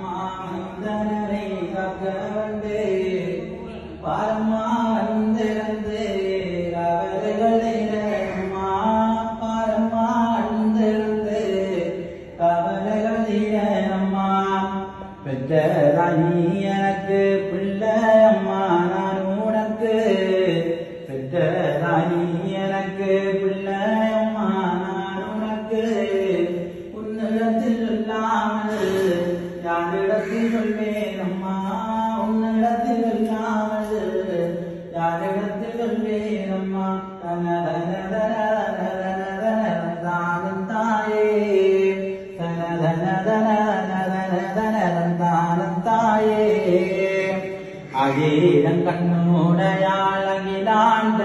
மாந்தனரை காக்க வந்தே பாரம்மா வந்திருந்து அவர்களை அம்மா பாரம்மா வந்திருந்து அவர்களை அம்மா பெற்றதானி எனக்கு பிள்ளை அம்மா நான் உனக்கு பெற்றதானி எனக்கு பிள்ளை அம்மா நான் உனக்கு உன்னிடத்தில் இல்லாமல் யாரிடத்தில் சொல்வேன் அம்மா உன்னிடத்தில் இல்லாமல் யாரிடத்தில் சொல்வேன் அம்மா தானம் தாயே தானம் தாயே அகிலம் கண்ணுடையாள் அகிலாண்ட